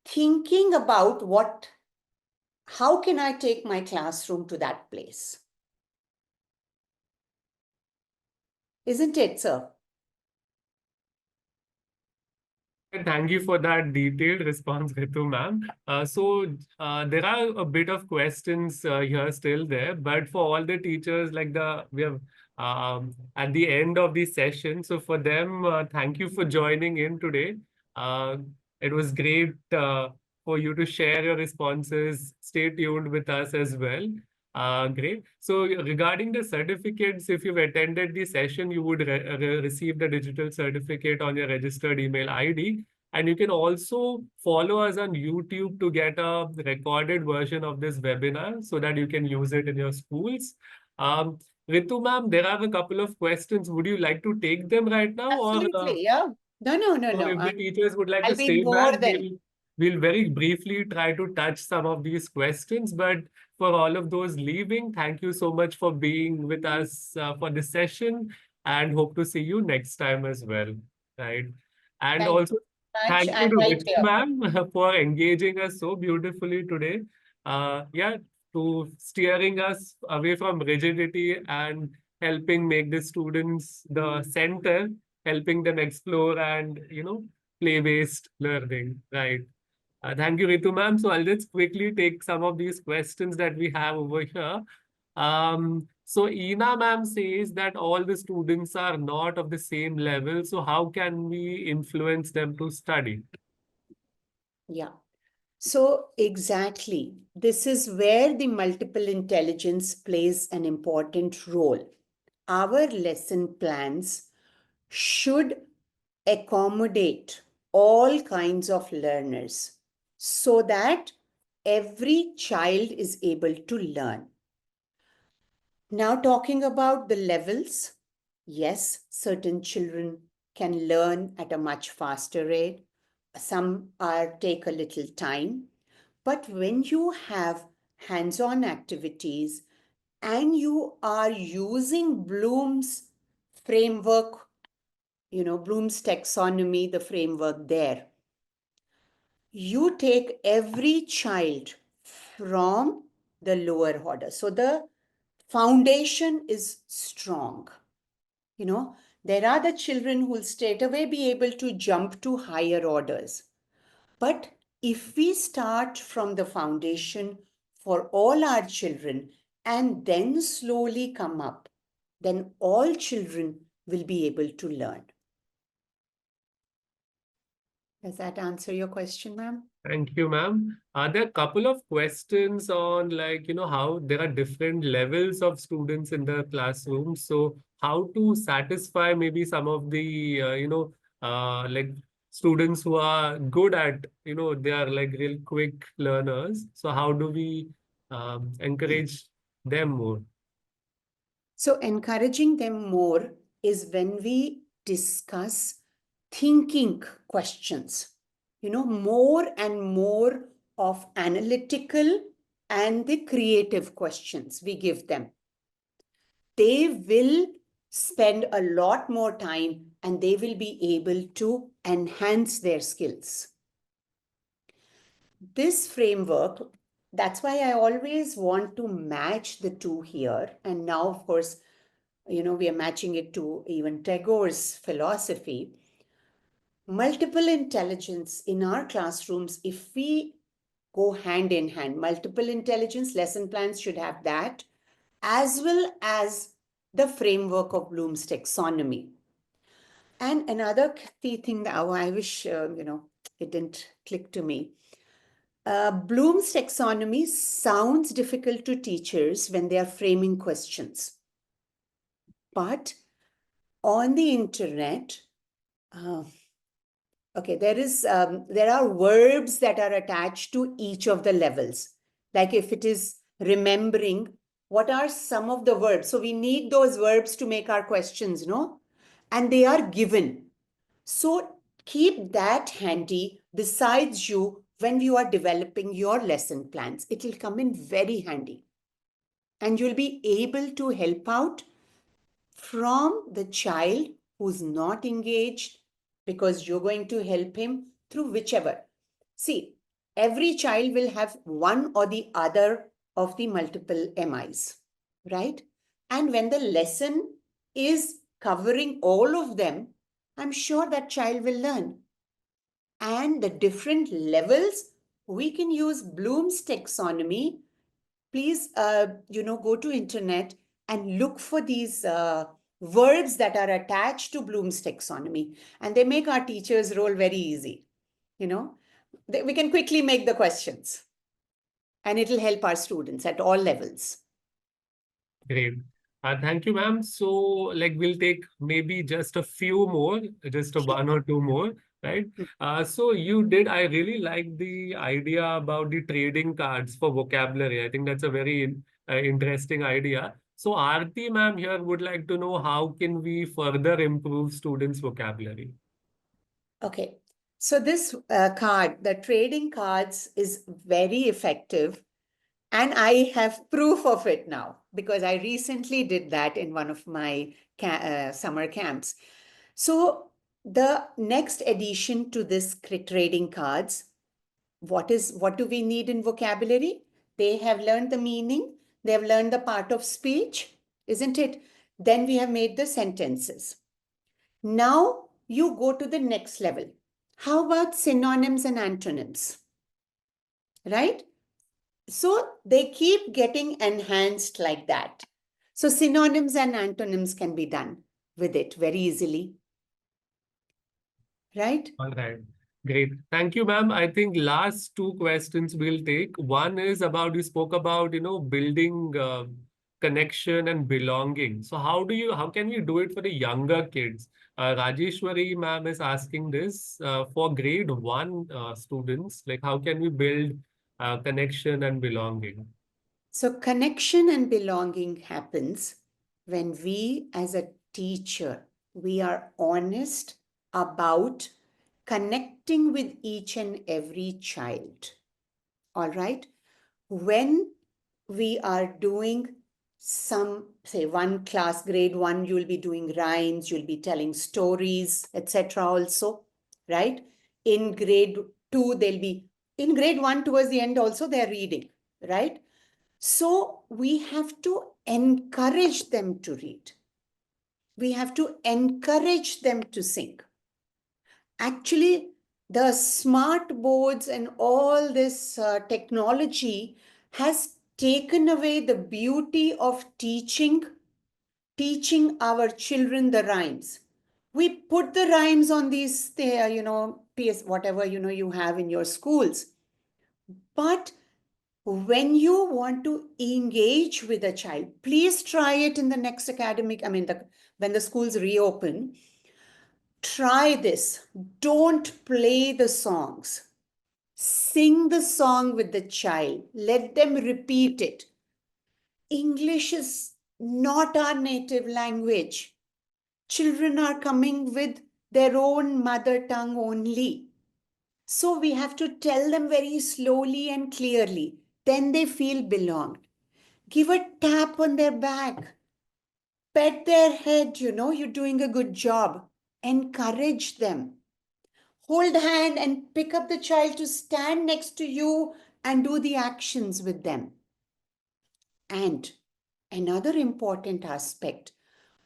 thinking about how can I take my classroom to that place? Isn't it, sir? Thank you for that detailed response, Ritu ma'am. There are a bit of questions here still there, but for all the teachers, we have at the end of the session. So for them, thank you for joining in today. Uh, it was great for you to share your responses. Stay tuned with us as well. Great. So regarding the certificates, if you've attended the session, you would receive the digital certificate on your registered email ID. And you can also follow us on YouTube to get a recorded version of this webinar so that you can use it in your schools. Um, Ritu ma'am, there are a couple of questions. Would you like to take them right now, Absolutely, yeah. No. if the teachers would like to I'll be stay more back, than we'll very briefly try to touch some of these questions. But for all of those leaving, thank you so much for being with us for this session, and hope to see you next time as well. Right. And thank also you much. thank you I'm to right Ritu here. ma'am for engaging us so beautifully today. Yeah, to steering us away from rigidity and helping make the students the center, helping them explore and play-based learning. Right. Thank you, Ritu ma'am. So I'll just quickly take some of these questions that we have over here. So Ina ma'am says that all the students are not of the same level. So how can we influence them to study? Yeah. So exactly, this is where the multiple intelligence plays an important role. Our lesson plans should accommodate all kinds of learners so that every child is able to learn. Now, talking about the levels, yes, certain children can learn at a much faster rate. Some take a little time. But when you have hands-on activities and you are using Bloom's framework, Bloom's taxonomy, the framework there, you take every child from the lower order. So the foundation is strong. There are the children who will straight away be able to jump to higher orders. But if we start from the foundation for all our children and then slowly come up, then all children will be able to learn. Does that answer your question, ma'am? Thank you, ma'am. Are there a couple of questions on how there are different levels of students in the classroom? So how to satisfy maybe some of the, like students who are good at, they are like real quick learners. So how do we encourage them more? So encouraging them more is when we discuss thinking questions, more and more of analytical and the creative questions we give them. They will spend a lot more time and they will be able to enhance their skills. This framework, that's why I always want to match the two here. And now, of course, we are matching it to even Tagore's philosophy. Multiple intelligence in our classrooms, if we go hand in hand, multiple intelligence lesson plans should have that, as well as the framework of Bloom's taxonomy. And another key thing that I wish, it didn't click to me. Bloom's taxonomy sounds difficult to teachers when they are framing questions. But on the internet, there are verbs that are attached to each of the levels. Like if it is remembering, what are some of the verbs? So we need those verbs to make our questions, no? And they are given. So keep that handy besides you when you are developing your lesson plans. It will come in very handy. And you'll be able to help out from the child who's not engaged, because you're going to help him through whichever. See, every child will have one or the other of the multiple MIs, right? And when the lesson is covering all of them, I'm sure that child will learn. And the different levels, we can use Bloom's taxonomy. Please, go to internet and look for these verbs that are attached to Bloom's taxonomy. And they make our teachers' role very easy. We can quickly make the questions. And it'll help our students at all levels. Great. Thank you, ma'am. So, we'll take maybe just a few more, just one or two more, right? So I really like the idea about the trading cards for vocabulary. I think that's a very interesting idea. So Aarti, ma'am, here would like to know how can we further improve students' vocabulary? Okay. So this card, the trading cards, is very effective. And I have proof of it now because I recently did that in one of my summer camps. So the next addition to this trading cards, what do we need in vocabulary? They have learned the meaning. They have learned the part of speech, isn't it? Then we have made the sentences. Now you go to the next level. How about synonyms and antonyms? Right? So they keep getting enhanced like that. So synonyms and antonyms can be done with it very easily. Right? All right. Great. Thank you, ma'am. I think last two questions we'll take. One is you spoke about, building connection and belonging. So how can we do it for the younger kids? Rajeshwari ma'am is asking this for grade one students, like how can we build connection and belonging? So connection and belonging happens when we as a teacher, we are honest about connecting with each and every child. All right? When we are doing some, say, one class, grade one, you'll be doing rhymes, you'll be telling stories, etc. also, right? In grade two, in grade one, towards the end also, they're reading, right? So we have to encourage them to read. We have to encourage them to sing. Actually, the smart boards and all this technology has taken away the beauty of teaching our children the rhymes. We put the rhymes on these, PS, whatever, you have in your schools. But when you want to engage with a child, please try it in the next academic, when the schools reopen. Try this. Don't play the songs. Sing the song with the child. Let them repeat it. English is not our native language. Children are coming with their own mother tongue only. So we have to tell them very slowly and clearly. Then they feel belonged. Give a tap on their back. Pet their head, you're doing a good job. Encourage them. Hold hand and pick up the child to stand next to you and do the actions with them. And another important aspect,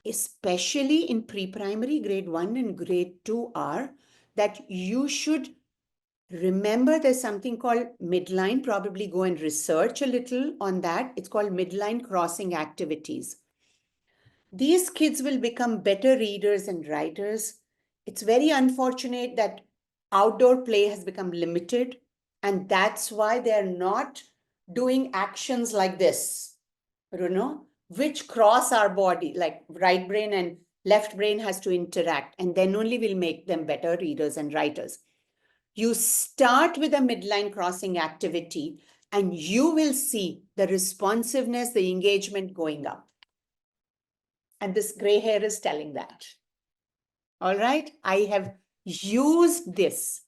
especially in pre-primary grade 1 and grade 2, are that you should remember there's something called midline. Probably go and research a little on that. It's called midline crossing activities. these kids will become better readers and writers. It's very unfortunate that outdoor play has become limited, and that's why they're not doing actions like this, which cross our body, like right brain and left brain has to interact, and then only will make them better readers and writers. You start with a midline crossing activity, and you will see the responsiveness, the engagement going up. And this gray hair is telling that. All right, I have used these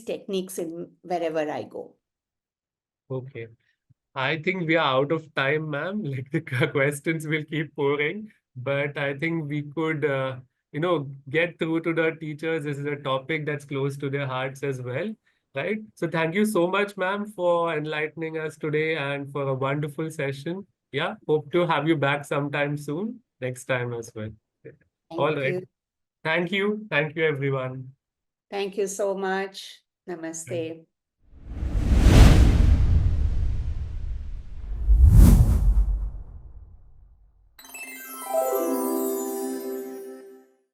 techniques in wherever I go. Okay. I think we are out of time, ma'am. Like the questions will keep pouring, but I think we could, get through to the teachers. This is a topic that's close to their hearts as well, right? So thank you so much, ma'am, for enlightening us today and for a wonderful session. Yeah, hope to have you back sometime soon, next time as well. All Thank right. you. Thank you. Thank you, everyone. Thank you so much. Namaste.